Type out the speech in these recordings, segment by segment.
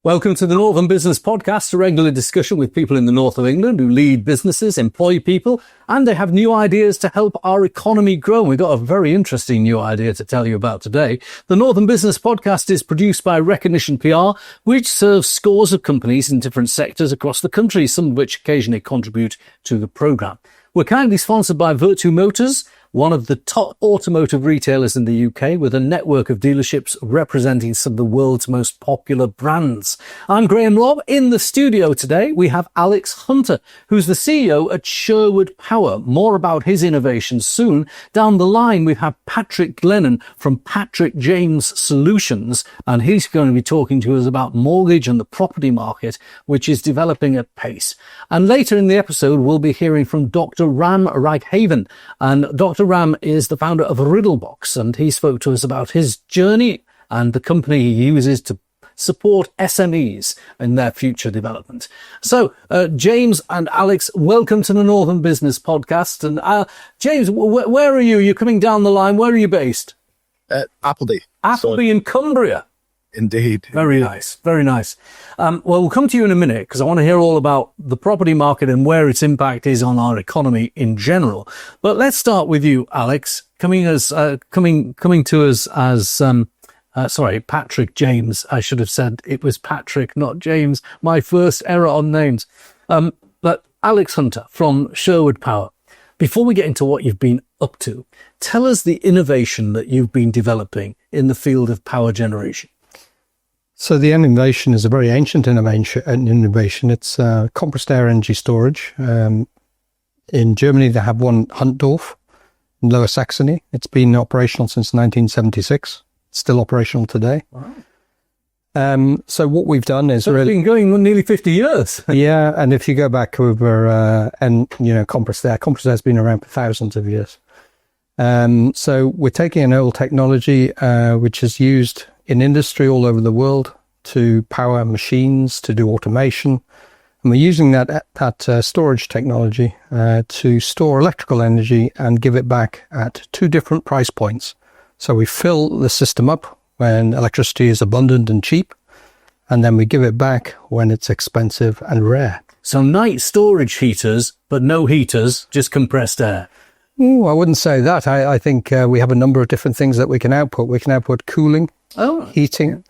Welcome to the Northern Business Podcast, a regular discussion with people in the north of England who lead businesses, employ people, and they have new ideas to help our economy grow. We've got a very interesting new idea to tell you about today. The Northern Business Podcast is produced by Recognition PR, which serves scores of companies in different sectors across the country, some of which occasionally contribute to the programme. We're kindly sponsored by Virtu Motors, one of the top automotive retailers in the UK, with a network of dealerships representing some of the world's most popular brands. I'm Graham Lobb. In the studio today, we have Alex Hunter, who's the CEO at Sherwood Power. More about his innovations soon. Down the line, we have Patrick Glennon from Patrick James Solutions, and he's going to be talking to us about mortgage and the property market, which is developing at pace. And later in the episode, we'll be hearing from Dr. Ram Raghavan, and Dr. Ram is the founder of Riddlebox, and he spoke to us about his journey and the company he uses to support SMEs in their future development. So, James and Alex, welcome to the Northern Business Podcast. And James, where are you? You're coming down the line. Where are you based? Appleby. Appleby in Cumbria. Indeed. Very nice. Very nice. Well, we'll come to you in a minute because I want to hear all about the property market and where its impact is on our economy in general. But let's start with you, Alex, coming to us as, Patrick James. I should have said it was Patrick, not James. My first error on names. But Alex Hunter from Sherwood Power. Before we get into what you've been up to, tell us the innovation that you've been developing in the field of power generation. So the innovation is a very ancient innovation. It's compressed air energy storage. In Germany, they have one Huntdorf in Lower Saxony. It's been operational since 1976. It's still operational today. Wow. So what we've done is it's been going nearly 50 years. Yeah, and if you go back over compressed air has been around for thousands of years. So we're taking an old technology which is used in industry all over the world to power machines, to do automation. And we're using that storage technology to store electrical energy and give it back at two different price points. So we fill the system up when electricity is abundant and cheap, and then we give it back when it's expensive and rare. So night storage heaters, but no heaters, just compressed air. Ooh, I wouldn't say that. I think we have a number of different things that we can output. We can output cooling, heating,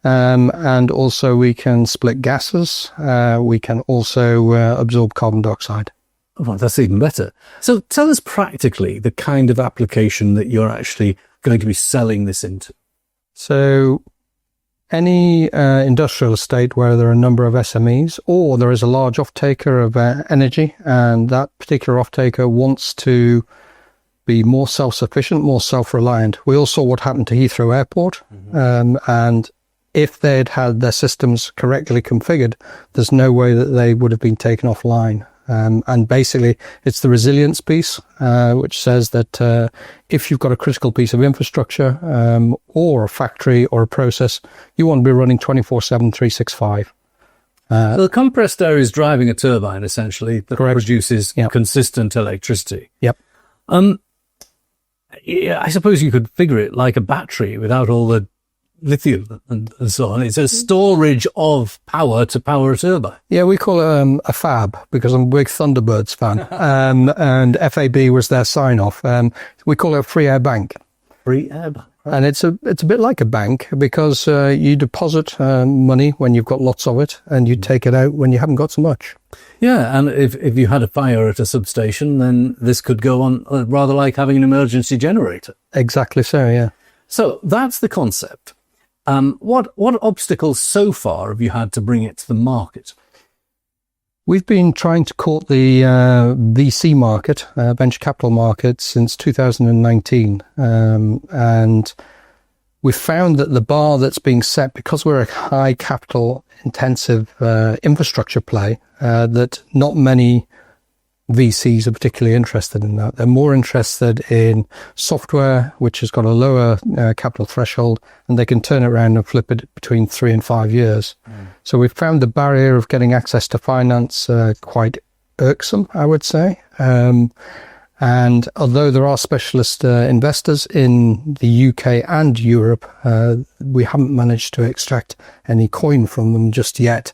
and also we can split gases. We can also absorb carbon dioxide. Oh, that's even better. So tell us practically the kind of application that you're actually going to be selling this into. So any industrial estate where there are a number of SMEs, or there is a large off-taker of energy, and that particular off-taker wants to be more self-sufficient, more self-reliant. We all saw what happened to Heathrow Airport, and if they'd had their systems correctly configured, there's no way that they would have been taken offline. And basically, it's the resilience piece, which says that if you've got a critical piece of infrastructure or a factory or a process, you want to be running 24/7, 365. The compressed air is driving a turbine, essentially, that produces consistent electricity. Yep. I suppose you could figure it like a battery without all the lithium and so on. It's a storage of power to power a turbine. Yeah, we call it a fab because I'm a big Thunderbirds fan. And FAB was their sign-off. We call it a free air bank. Free air bank. Right. And it's a bit like a bank because you deposit money when you've got lots of it, and you take it out when you haven't got so much. Yeah, and if you had a fire at a substation, then this could go on rather like having an emergency generator. Exactly so, yeah. So that's the concept. What obstacles so far have you had to bring it to the market? We've been trying to court the VC market, venture capital market, since 2019. And we've found that the bar that's being set, because we're a high capital intensive infrastructure play, that not many VCs are particularly interested in that. They're more interested in software, which has got a lower capital threshold, and they can turn it around and flip it between 3 and 5 years. So we've found the barrier of getting access to finance quite irksome, I would say. And although there are specialist investors in the UK and Europe, we haven't managed to extract any coin from them just yet.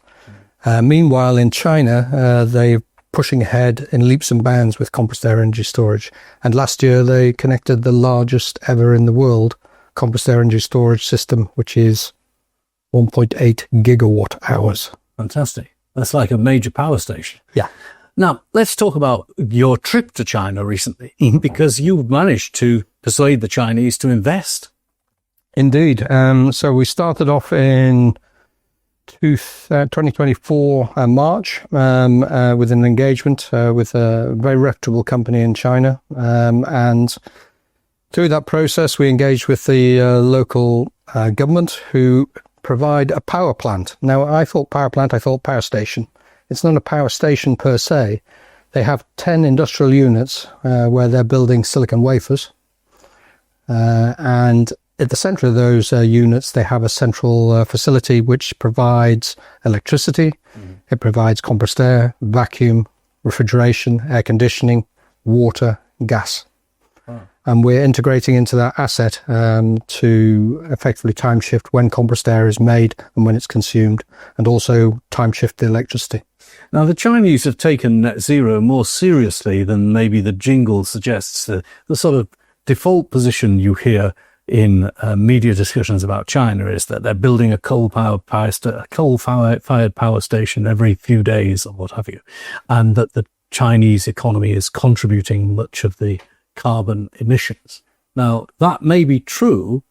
Meanwhile, in China, they're pushing ahead in leaps and bounds with compressed air energy storage. And last year, they connected the largest ever in the world compressed air energy storage system, which is 1.8 gigawatt hours. Fantastic. That's like a major power station. Yeah. Now, let's talk about your trip to China recently, because you've managed to persuade the Chinese to invest. Indeed. So we started off in 2024 March with an engagement with a very reputable company in China. And through that process, we engaged with the local government who provide a power plant. Now, I thought power station. It's not a power station per se. They have 10 industrial units where they're building silicon wafers. And at the center of those units, they have a central facility which provides electricity. It provides compressed air, vacuum, refrigeration, air conditioning, water, gas. And we're integrating into that asset to effectively time shift when compressed air is made and when it's consumed, and also time shift the electricity. Now, the Chinese have taken net zero more seriously than maybe the jingle suggests. The sort of default position you hear in media discussions about China is that they're building a coal-fired power station every few days or what have you, and that the Chinese economy is contributing much of the carbon emissions. Now, that may be true,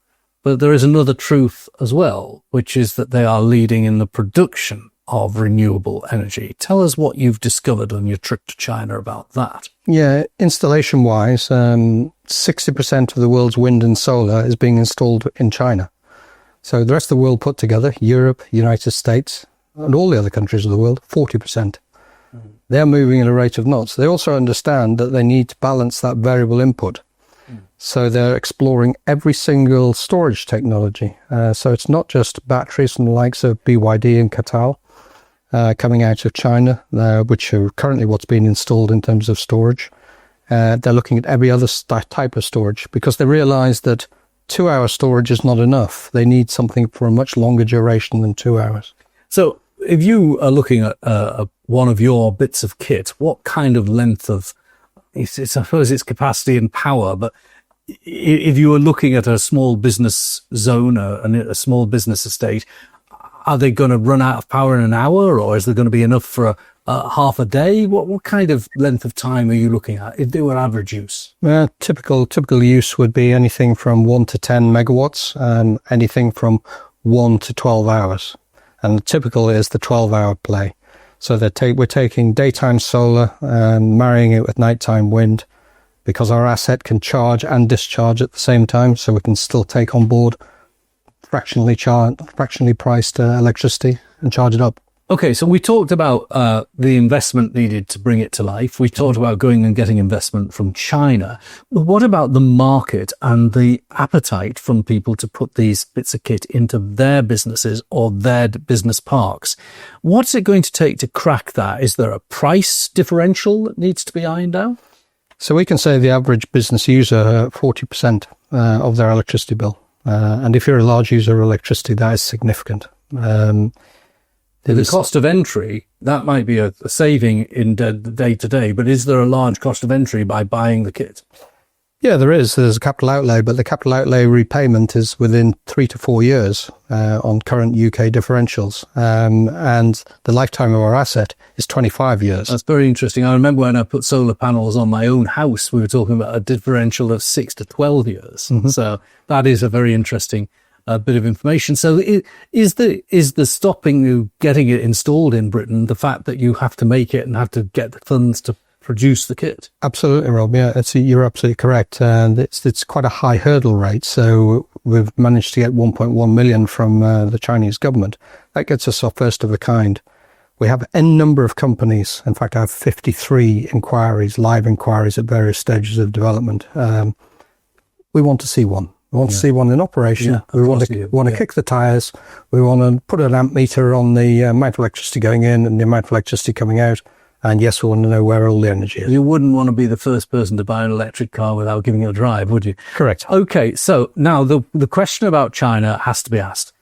but there is another truth as well, which is that they are leading in the production of renewable energy. Tell us what you've discovered on your trip to China about that. Yeah, installation-wise, 60% of the world's wind and solar is being installed in China. So the rest of the world put together, Europe, United States, and all the other countries of the world, 40%. They're moving at a rate of knots. They also understand that they need to balance that variable input. So they're exploring every single storage technology. So it's not just batteries from the likes of BYD and Qatar coming out of China, which are currently what's being installed in terms of storage. They're looking at every other type of storage because they realize that 2-hour storage is not enough. They need something for a much longer duration than 2 hours. So if you are looking at one of your bits of kit, what kind of length of, I suppose it's capacity and power, but if you were looking at a small business zone and a small business estate, are they going to run out of power in an hour, or is there going to be enough for half a day? What kind of length of time are you looking at if they were average use? Typical use would be anything from 1 to 10 megawatts and anything from 1 to 12 hours. And the typical is the 12-hour play. So we're taking daytime solar and marrying it with nighttime wind, because our asset can charge and discharge at the same time, so we can still take on board fractionally priced electricity and charge it up. Okay, so we talked about the investment needed to bring it to life. We talked about going and getting investment from China. But what about the market and the appetite from people to put these bits of kit into their businesses or their business parks? What's it going to take to crack that? Is there a price differential that needs to be ironed out? So we can say the average business user 40% of their electricity bill. And if you're a large user of electricity, that is significant. The cost of entry, that might be a saving in day to day, but is there a large cost of entry by buying the kit? Yeah, there is. There's a capital outlay, but the capital outlay repayment is within 3 to 4 years on current UK differentials. And the lifetime of our asset is 25 years. That's very interesting. I remember when I put solar panels on my own house, we were talking about a differential of 6 to 12 years. Mm-hmm. So that is a very interesting bit of information. So is the stopping you getting it installed in Britain the fact that you have to make it and have to get the funds to produce the kit? Absolutely, Rob. Yeah, you're absolutely correct. And it's quite a high hurdle rate. So we've managed to get 1.1 million from the Chinese government. That gets us our first of a kind. We have n number of companies. In fact, I have 53 live inquiries at various stages of development. We want to see one. We want to see one in operation. Yeah, we want to kick the tires. We want to put an amp meter on the amount of electricity going in and the amount of electricity coming out, And yes, we want to know where all the energy is. You wouldn't want to be the first person to buy an electric car without giving it a drive, would you? Correct. Okay, so now the question about China has to be asked.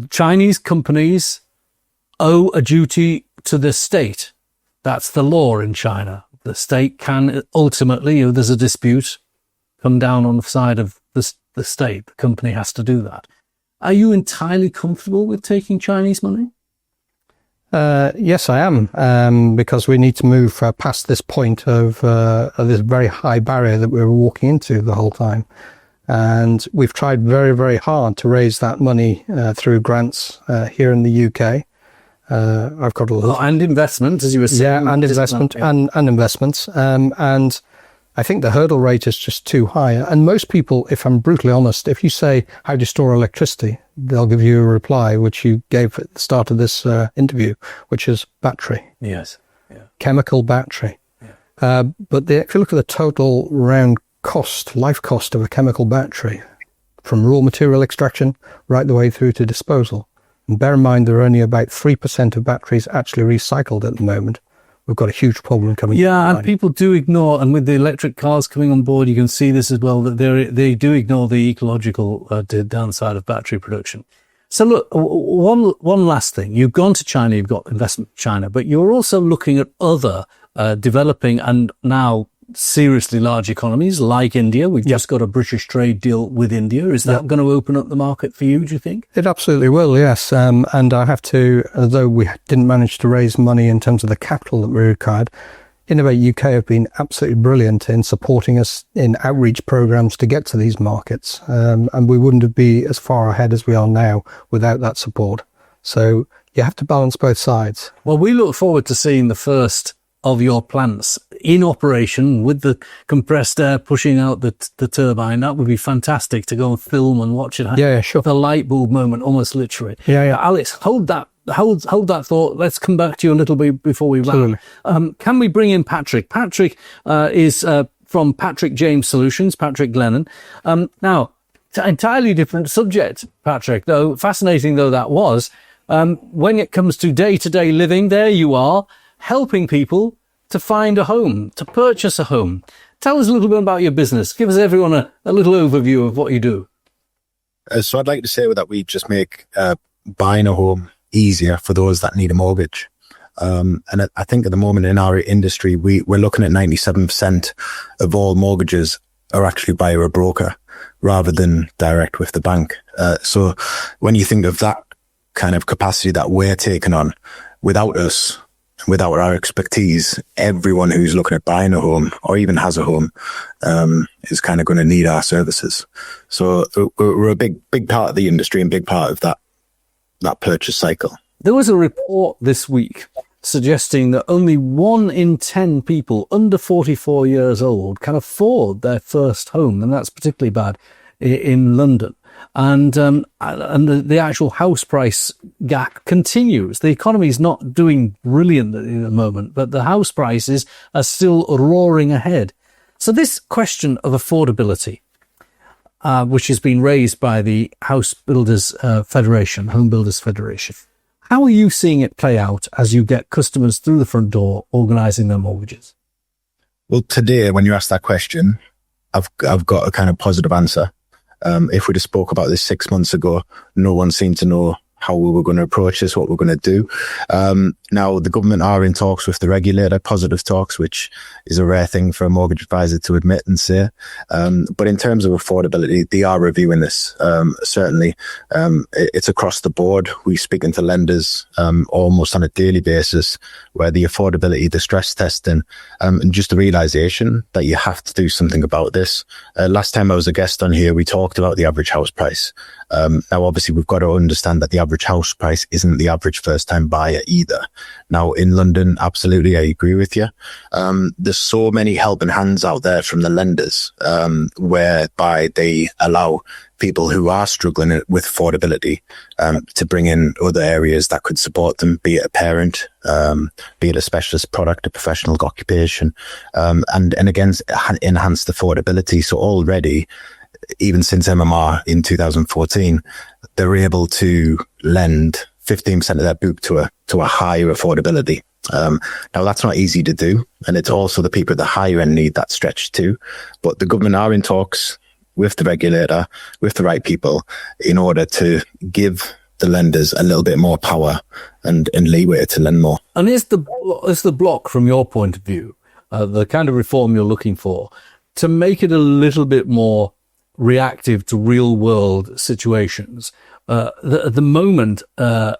Chinese companies owe a duty to the state. That's the law in China. The state can ultimately, if there's a dispute, come down on the side of the state. The company has to do that. Are you entirely comfortable with taking Chinese money? Yes, I am, because we need to move past this point of this very high barrier that we were walking into the whole time. And we've tried very, very hard to raise that money through grants here in the UK. I've got a lot. And investment, as you were saying. Yeah, and investment, and investments. And I think the hurdle rate is just too high. And most people, if I'm brutally honest, if you say, how do you store electricity? They'll give you a reply, which you gave at the start of this interview, which is battery. Yes. Yeah. Chemical battery. Yeah. But if you look at the total round cost, life cost of a chemical battery, from raw material extraction right the way through to disposal. And bear in mind, there are only about 3% of batteries actually recycled at the moment. We've got a huge problem coming. Yeah, and people do ignore, and with the electric cars coming on board, you can see this as well, that they do ignore the ecological downside of battery production. So look, one last thing. You've gone to China, you've got investment in China, but you're also looking at other developing and now seriously large economies like India. We've just got a British trade deal with India. Is that going to open up the market for you, do you think? It absolutely will, yes. And I have to, although we didn't manage to raise money in terms of the capital that we required, Innovate UK have been absolutely brilliant in supporting us in outreach programs to get to these markets. And we wouldn't be as far ahead as we are now without that support. So you have to balance both sides. Well, we look forward to seeing the first of your plants in operation with the compressed air pushing out the turbine. That would be fantastic to go and film and watch it. Yeah, sure. The light bulb moment, almost literally. Yeah. Alex, hold that thought. Let's come back to you a little bit before we wrap. Can we bring in Patrick? Patrick is from Patrick James Solutions, Patrick Glennon. Now, entirely different subject, Patrick, though fascinating though that was. When it comes to day-to-day living, there you are, helping people to find a home, to purchase a home. Tell us a little bit about your business. Give us everyone a little overview of what you do. So I'd like to say that we just make buying a home easier for those that need a mortgage. And I think at the moment in our industry, we're looking at 97% of all mortgages are actually via a broker rather than direct with the bank. So when you think of that kind of capacity that we're taking on, without us, without our expertise, everyone who's looking at buying a home or even has a home is kind of going to need our services. So we're a big part of the industry and big part of that purchase cycle. There was a report this week suggesting that only 1 in 10 people under 44 years old can afford their first home, and that's particularly bad in London. And the actual house price gap continues. The economy is not doing brilliant at the moment, but the house prices are still roaring ahead. So this question of affordability, which has been raised by the House Builders Federation, Home Builders Federation, how are you seeing it play out as you get customers through the front door organising their mortgages? Well, today, when you ask that question, I've got a kind of positive answer. If we'd have spoke about this 6 months ago, no one seemed to know how we were going to approach this, what we're going to do. Now, the government are in talks with the regulator, positive talks, which is a rare thing for a mortgage advisor to admit and say. But in terms of affordability, they are reviewing this. Certainly, it's across the board. We speak into lenders almost on a daily basis, where the affordability, the stress testing, and just the realization that you have to do something about this. Last time I was a guest on here, we talked about the average house price. Now, obviously, we've got to understand that the average house price isn't the average first-time buyer either. Now, in London, absolutely, I agree with you. There's so many helping hands out there from the lenders, whereby they allow people who are struggling with affordability to bring in other areas that could support them, be it a parent, be it a specialist product, a professional occupation, and again, enhance the affordability. So already, even since MMR in 2014, they're able to lend 15% of their book to a higher affordability. Now that's not easy to do. And it's also the people at the higher end need that stretch too. But the government are in talks with the regulator, with the right people, in order to give the lenders a little bit more power and leeway to lend more. And is the block, from your point of view, the kind of reform you're looking for, to make it a little bit more reactive to real world situations? At the moment, in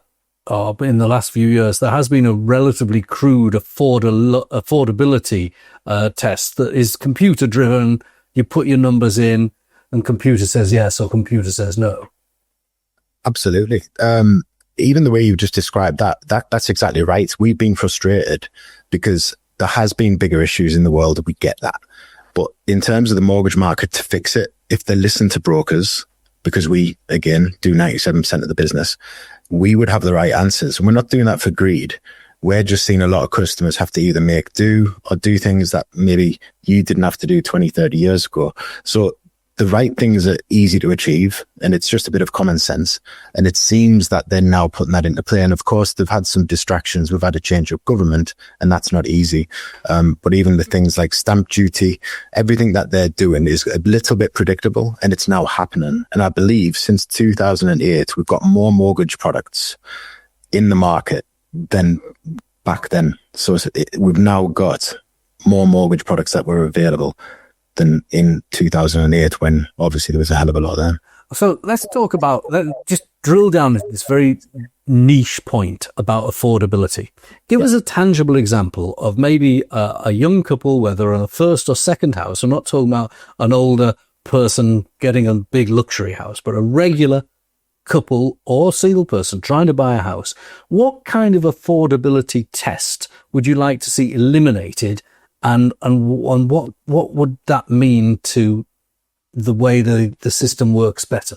the last few years, there has been a relatively crude affordability test that is computer driven. You put your numbers in and computer says yes or computer says no. Absolutely. Even the way you just described that's exactly right. We've been frustrated because there has been bigger issues in the world. We get that. But in terms of the mortgage market, to fix it, if they listen to brokers, because we, again, do 97% of the business, we would have the right answers. And we're not doing that for greed. We're just seeing a lot of customers have to either make do or do things that maybe you didn't have to do 20, 30 years ago. So the right things are easy to achieve, and it's just a bit of common sense. And it seems that they're now putting that into play. And of course, they've had some distractions. We've had a change of government, and that's not easy. But even the things like stamp duty, everything that they're doing is a little bit predictable, and it's now happening. And I believe since 2008, we've got more mortgage products in the market than back then. So we've now got more mortgage products that were available than in 2008, when obviously there was a hell of a lot then. So let's talk about, just drill down into this very niche point about affordability. Give us a tangible example of maybe a young couple, whether on a first or second house. I'm not talking about an older person getting a big luxury house, but a regular couple or single person trying to buy a house. What kind of affordability test would you like to see eliminated? And what would that mean to the way the system works better?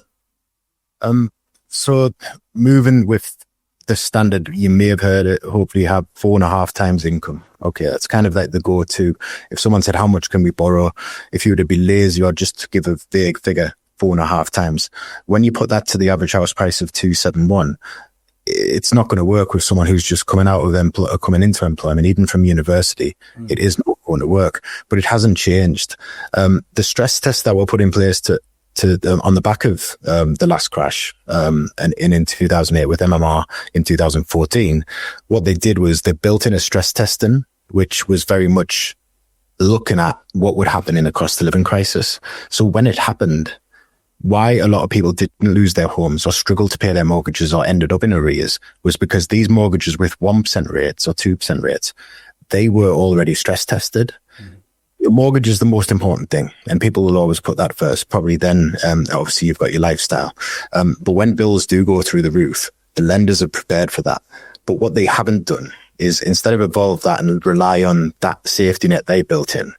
So moving with the standard, you may have heard it, hopefully you have 4.5 times income. Okay, that's kind of like the go-to. If someone said, how much can we borrow? If you were to be lazy or just to give a vague figure, 4.5 times. When you put that to the average house price of 271, it's not going to work with someone who's just coming out of coming into employment, even from university. It is not going to work, but it hasn't changed. The stress test that were put in place on the back of the last crash, and in 2008 with MMR in 2014, what they did was they built in a stress testing, which was very much looking at what would happen in a cost of living crisis. So when it happened, why a lot of people didn't lose their homes or struggled to pay their mortgages or ended up in arrears was because these mortgages with 1% rates or 2% rates, they were already stress tested. Your mortgage is the most important thing, and people will always put that first. Probably then, obviously, you've got your lifestyle. But when bills do go through the roof, the lenders are prepared for that. But what they haven't done is, instead of evolve that and rely on that safety net they built in,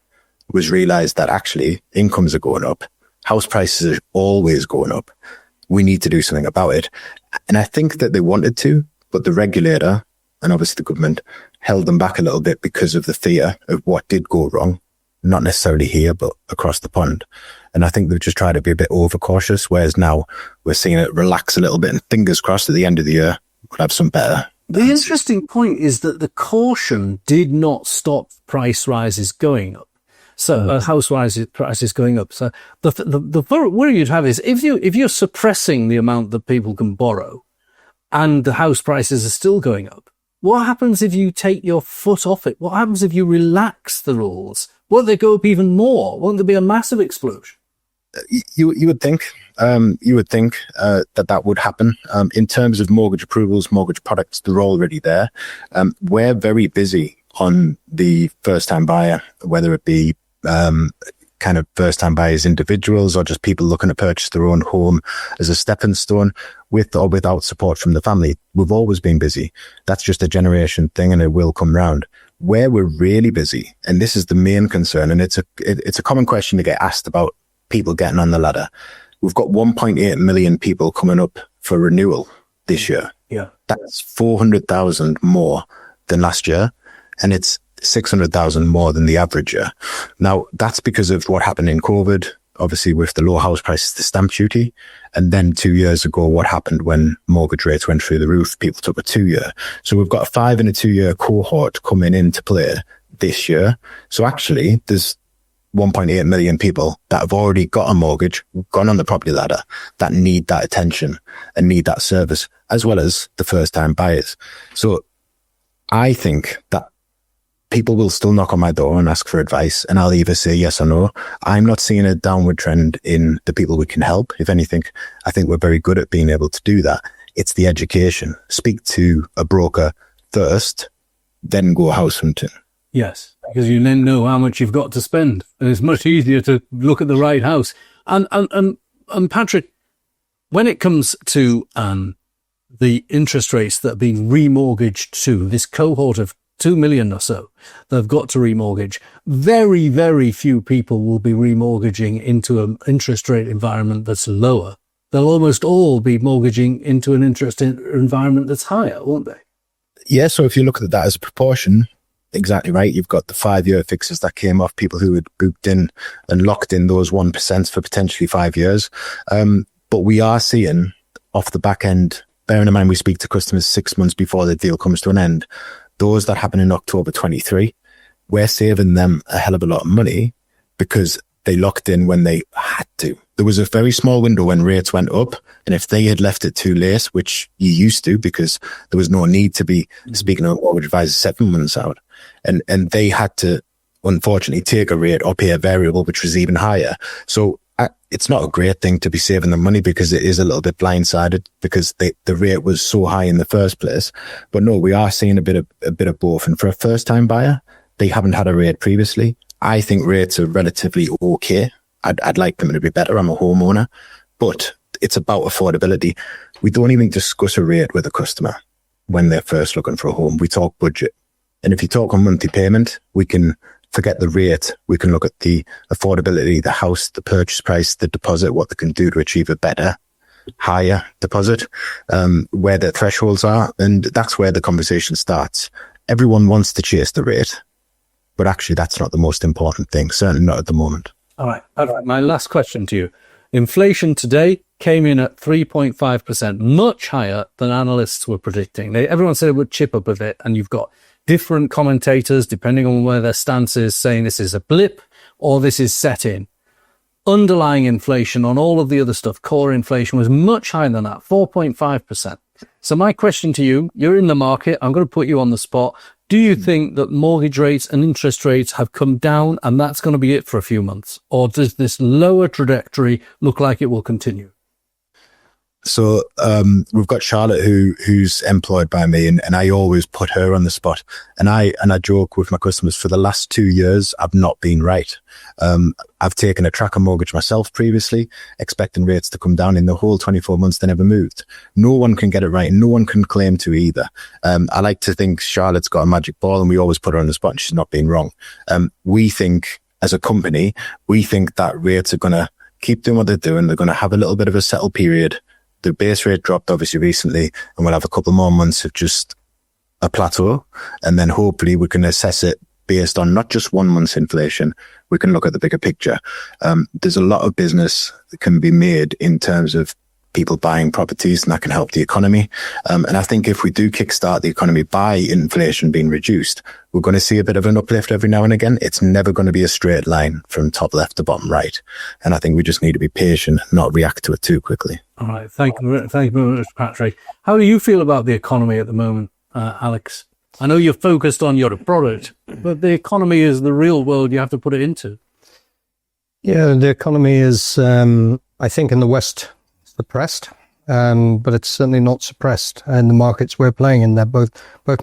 was realize that actually incomes are going up. House prices are always going up. We need to do something about it. And I think that they wanted to, but the regulator and obviously the government held them back a little bit because of the fear of what did go wrong, not necessarily here, but across the pond. And I think they've just tried to be a bit overcautious, whereas now we're seeing it relax a little bit, and fingers crossed at the end of the year, we'll have some better. The interesting point is that the caution did not stop price rises going up. So house prices going up. So the worry you'd have is if you're suppressing the amount that people can borrow, and the house prices are still going up, what happens if you take your foot off it? What happens if you relax the rules? Won't they go up even more? Won't there be a massive explosion? You would think that would happen. In terms of mortgage approvals, mortgage products, they're already there. We're very busy on the first-time buyer, whether it be kind of first-time buyers, individuals, or just people looking to purchase their own home as a stepping stone, with or without support from the family. We've always been busy. That's just a generation thing, and it will come round. Where we're really busy, and this is the main concern, and it's a common question to get asked about people getting on the ladder. We've got 1.8 million people coming up for renewal this year. Yeah, that's 400,000 more than last year, and it's 600,000 more than the average year. Now, that's because of what happened in COVID. obviously with the low house prices, the stamp duty. And then 2 years ago, what happened when mortgage rates went through the roof? People took a 2 year. So we've got a 5 and a 2 year cohort coming into play this year. So actually there's 1.8 million people that have already got a mortgage, gone on the property ladder, that need that attention and need that service, as well as the first time buyers. So I think that people will still knock on my door and ask for advice, and I'll either say yes or no. I'm not seeing a downward trend in the people we can help. If anything, I think we're very good at being able to do that. It's the education. Speak to a broker first, then go house hunting. Yes, because you then know how much you've got to spend, and it's much easier to look at the right house. And Patrick, when it comes to the interest rates that are being remortgaged to this cohort of 2 million or so that have got to remortgage, very, very few people will be remortgaging into an interest rate environment that's lower. They'll almost all be mortgaging into an interest environment that's higher, won't they? Yeah, so if you look at that as a proportion, exactly right. You've got the 5 year fixes that came off, people who had booked in and locked in those 1% for potentially 5 years. But we are seeing off the back end, bearing in mind we speak to customers 6 months before the deal comes to an end, those that happen in October 23, we're saving them a hell of a lot of money because they locked in when they had to. There was a very small window when rates went up, and if they had left it too late, which you used to because there was no need to be speaking to a mortgage advisor 7 months out, and they had to unfortunately take a rate or pay a variable which was even higher. So it's not a great thing to be saving them money because it is a little bit blindsided because the rate was so high in the first place. But no, we are seeing a bit of both. And for a first time buyer, they haven't had a rate previously. I think rates are relatively okay. I'd like them to be better. I'm a homeowner, but it's about affordability. We don't even discuss a rate with a customer when they're first looking for a home. We talk budget. And if you talk on monthly payment, we can forget the rate. We can look at the affordability, the house, the purchase price, the deposit, what they can do to achieve a better, higher deposit, where their thresholds are. And that's where the conversation starts. Everyone wants to chase the rate, but actually that's not the most important thing, certainly not at the moment. All right. My last question to you. Inflation today came in at 3.5%, much higher than analysts were predicting. Everyone said it would chip up a bit, and you've got different commentators, depending on where their stance is, saying this is a blip or this is set in. Underlying inflation on all of the other stuff, core inflation, was much higher than that, 4.5%. So my question to you, you're in the market, I'm going to put you on the spot. Do you think that mortgage rates and interest rates have come down and that's going to be it for a few months? Or does this lower trajectory look like it will continue? So we've got Charlotte who's employed by me, and I always put her on the spot. And I joke with my customers, for the last 2 years, I've not been right. I've taken a tracker mortgage myself previously, expecting rates to come down. In the whole 24 months, they never moved. No one can get it right, and no one can claim to either. I like to think Charlotte's got a magic ball, and we always put her on the spot, and she's not been wrong. We think, as a company, we think that rates are going to keep doing what they're doing. They're going to have a little bit of a settle period. The base rate dropped obviously recently, and we'll have a couple more months of just a plateau. And then hopefully we can assess it based on not just 1 month's inflation. We can look at the bigger picture. There's a lot of business that can be made in terms of people buying properties, and that can help the economy. And I think if we do kickstart the economy by inflation being reduced, we're going to see a bit of an uplift every now and again. It's never going to be a straight line from top left to bottom right. And I think we just need to be patient, not react to it too quickly. All right. Thank you very much, Patrick. How do you feel about the economy at the moment, Alex? I know you're focused on your product, but the economy is the real world you have to put it into. Yeah, the economy is, I think in the West, suppressed, but it's certainly not suppressed in the markets we're playing in. They're both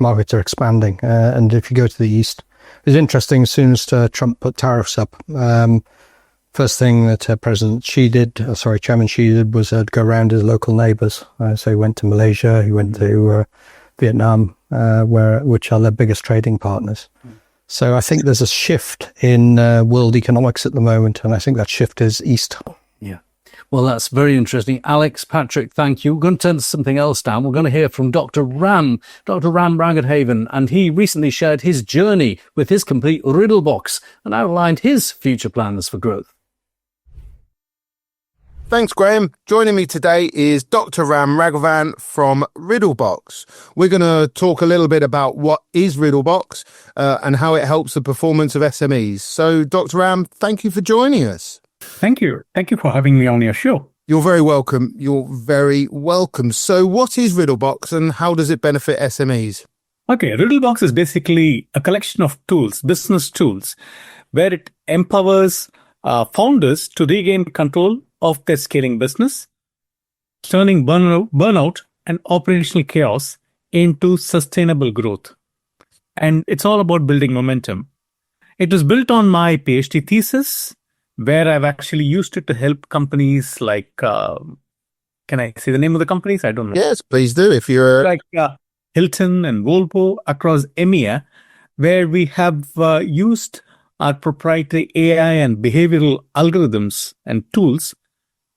markets are expanding. And if you go to the East, it's interesting, as soon as Trump put tariffs up, first thing that Chairman Xi did was go around his local neighbors. So he went to Malaysia, he went to Vietnam, which are their biggest trading partners. So I think there's a shift in world economics at the moment, and I think that shift is east. Yeah. Well, that's very interesting. Alex, Patrick, thank you. We're going to turn to something else now. We're going to hear from Dr. Ram Brangerdhaven, and he recently shared his journey with his complete riddle box and outlined his future plans for growth. Thanks, Graham. Joining me today is Dr. Ram Raghavan from Riddlebox. We're going to talk a little bit about what is Riddlebox and how it helps the performance of SMEs. So, Dr. Ram, thank you for joining us. Thank you. Thank you for having me on your show. You're very welcome. You're very welcome. So, what is Riddlebox and how does it benefit SMEs? Okay, Riddlebox is basically a collection of tools, business tools, where it empowers founders to regain control of their scaling business, turning burnout and operational chaos into sustainable growth. And it's all about building momentum. It was built on my PhD thesis, where I've actually used it to help companies like, can I say the name of the companies? I don't know. Yes, please do. If you're Like Hilton and Volvo across EMEA, where we have used our proprietary AI and behavioral algorithms and tools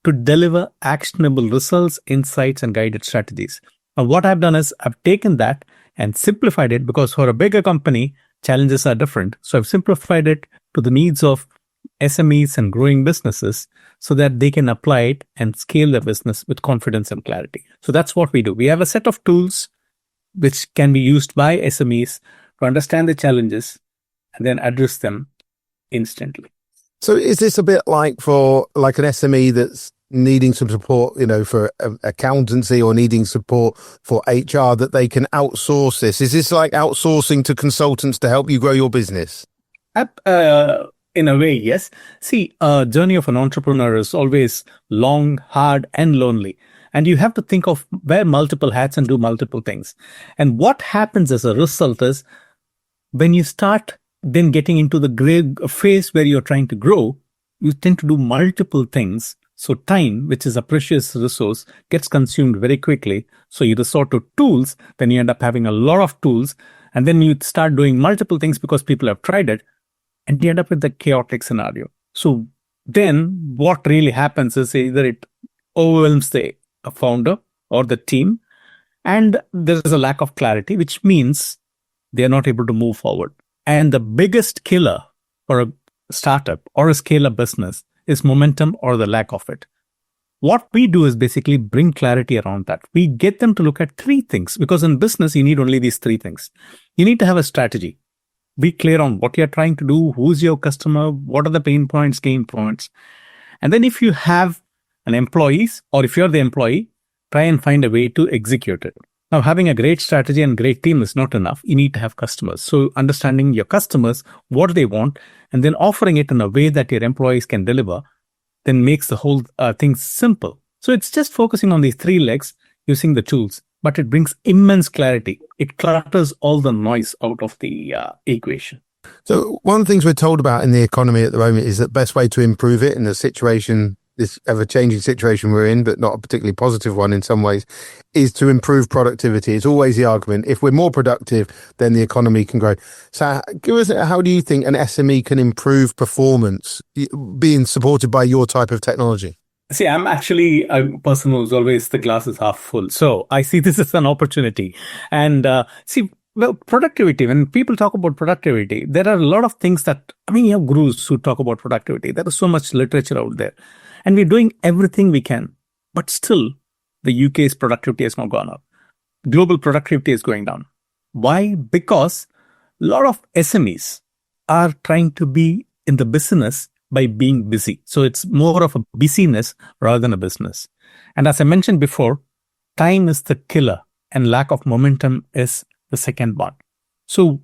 to deliver actionable results, insights, and guided strategies. Now, what I've done is I've taken that and simplified it because for a bigger company, challenges are different. So I've simplified it to the needs of SMEs and growing businesses so that they can apply it and scale their business with confidence and clarity. So that's what we do. We have a set of tools which can be used by SMEs to understand the challenges and then address them instantly. So is this a bit like for like an SME that's needing some support, for accountancy or needing support for HR that they can outsource this? Is this like outsourcing to consultants to help you grow your business? In a way, yes. See, a journey of an entrepreneur is always long, hard, and lonely. And you have to think of wear multiple hats and do multiple things. And what happens as a result is when you start then getting into the phase where you're trying to grow, you tend to do multiple things. So time, which is a precious resource, gets consumed very quickly. So you resort to tools, then you end up having a lot of tools. And then you start doing multiple things because people have tried it. And you end up with the chaotic scenario. So then what really happens is either it overwhelms the founder or the team, and there is a lack of clarity, which means they are not able to move forward. And the biggest killer for a startup or a scale-up business is momentum or the lack of it. What we do is basically bring clarity around that. We get them to look at three things, because in business, you need only these three things. You need to have a strategy. Be clear on what you're trying to do, who's your customer, what are the pain points, gain points. And then if you have an employees, or if you're the employee, try and find a way to execute it. Now, having a great strategy and great team is not enough. You need to have customers. So understanding your customers, what they want, and then offering it in a way that your employees can deliver, then makes the whole thing simple. So it's just focusing on these three legs using the tools, but it brings immense clarity. It clutters all the noise out of the equation. So one of the things we're told about in the economy at the moment is that the best way to improve it in the situation, this ever-changing situation we're in, but not a particularly positive one in some ways, is to improve productivity. It's always the argument. If we're more productive, then the economy can grow. So give us, how do you think an SME can improve performance being supported by your type of technology? See, I'm actually a person who's always the glass is half full. So I see this as an opportunity. And well, productivity, when people talk about productivity, there are a lot of things that, you have gurus who talk about productivity. There is so much literature out there. And we're doing everything we can. But still, the UK's productivity has not gone up. Global productivity is going down. Why? Because a lot of SMEs are trying to be in the business by being busy. So it's more of a busyness rather than a business. And as I mentioned before, time is the killer and lack of momentum is the second one. So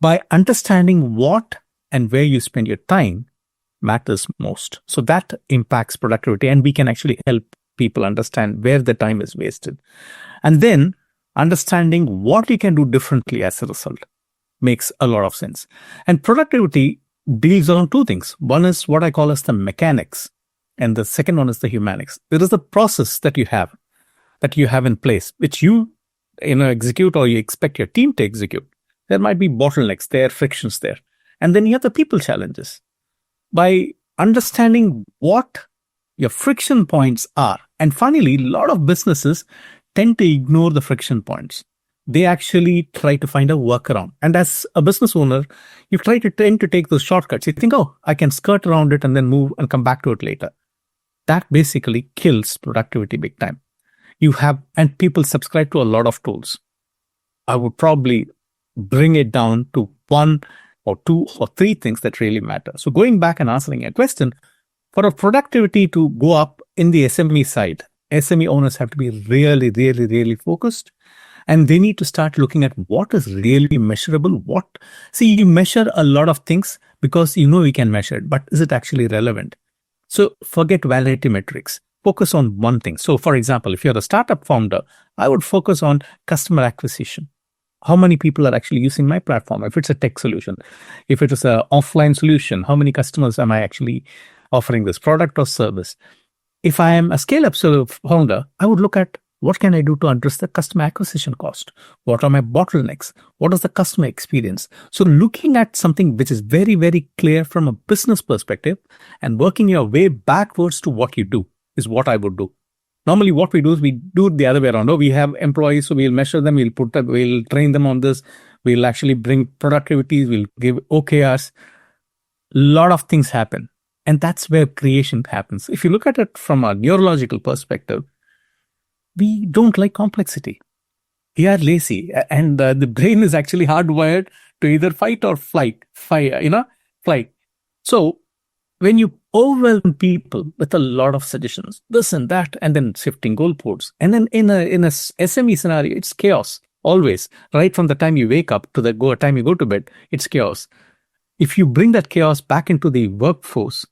by understanding what and where you spend your time matters most. So that impacts productivity, and we can actually help people understand where the time is wasted. And then understanding what you can do differently as a result makes a lot of sense. And productivity deals on two things. One is what I call as the mechanics, and the second one is the humanics. There is a process that you have in place, which you execute or you expect your team to execute. There might be bottlenecks there, frictions there. And then you have the people challenges. By understanding what your friction points are, and finally, a lot of businesses tend to ignore the friction points. They actually try to find a workaround. And as a business owner, you tend to take those shortcuts. You think, I can skirt around it and then move and come back to it later. That basically kills productivity big time. And people subscribe to a lot of tools. I would probably bring it down to 1 or 2 or 3 things that really matter. So going back and answering your question, for a productivity to go up in the SME side, SME owners have to be really, really, really focused. And they need to start looking at what is really measurable. You measure a lot of things because you can measure it, but is it actually relevant? So forget vanity metrics. Focus on one thing. So for example, if you're a startup founder, I would focus on customer acquisition. How many people are actually using my platform? If it's a tech solution, if it is an offline solution, how many customers am I actually offering this product or service? If I am a scale-up founder, I would look at what can I do to address the customer acquisition cost? What are my bottlenecks? What is the customer experience? So looking at something which is very, very clear from a business perspective and working your way backwards to what you do is what I would do. Normally what we do is we do it the other way around. We have employees, so we'll measure them, we'll train them on this, we'll actually bring productivities, we'll give OKRs. A lot of things happen. And that's where creation happens. If you look at it from a neurological perspective, we don't like complexity. We are lazy, and the brain is actually hardwired to either fight or flight. So when you overwhelm people with a lot of suggestions, this and that, and then shifting goalposts, and then in a SME scenario, it's chaos always. Right from the time you wake up to the time you go to bed, it's chaos. If you bring that chaos back into the workforce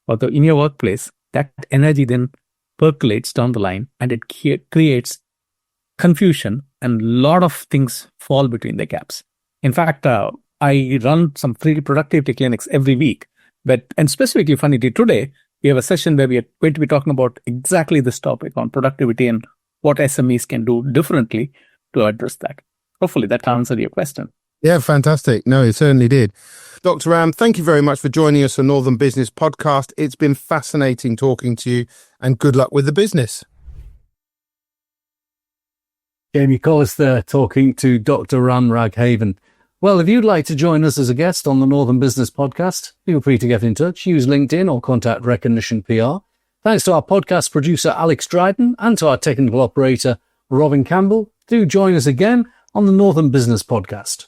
or in your workplace, that energy then percolates down the line, and it creates confusion, and a lot of things fall between the gaps. In fact, I run some free productivity clinics every week. And specifically, funny, today, we have a session where we are going to be talking about exactly this topic on productivity and what SMEs can do differently to address that. Hopefully that answered your question. Yeah, fantastic. No, it certainly did. Dr. Ram, thank you very much for joining us on Northern Business Podcast. It's been fascinating talking to you, and good luck with the business. Jamie Collis there talking to Dr. Ram Raghavan. Well, if you'd like to join us as a guest on the Northern Business Podcast, feel free to get in touch, use LinkedIn or contact Recognition PR. Thanks to our podcast producer, Alex Dryden, and to our technical operator, Robin Campbell. Do join us again on the Northern Business Podcast.